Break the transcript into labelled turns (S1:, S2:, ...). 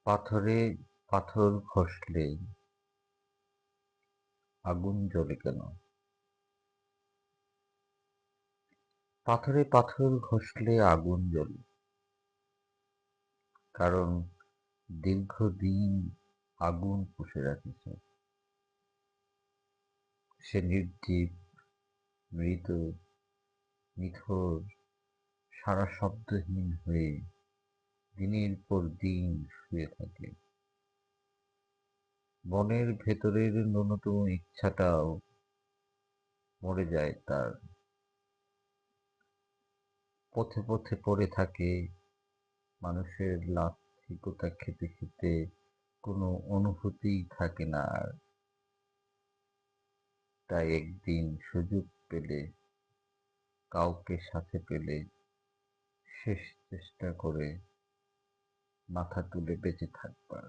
S1: পাথরে পাথর ঘষলে আগুন জ্বলে কেন? পাথরে পাথর ঘষলে আগুন জ্বলে, কারণ দীর্ঘদিন আগুন পুষে রাখেছে। সে নির্জীব, মৃত, নিথর, সাড়া শব্দহীন হয়ে দিনের পর দিন শুয়ে থাকে। মনের ভেতরের ন্যূনতম ইচ্ছাটাও মরে যায় তার। পথে পথে পড়ে থাকে, মানুষের লাথিকতা খেতে খেতে কোনো অনুভূতিই থাকে না আর। তাই একদিন সুযোগ পেলে, কাউকে সাথে পেলে, শেষ চেষ্টা করে মাথা তুলে বেঁচে থাকবার।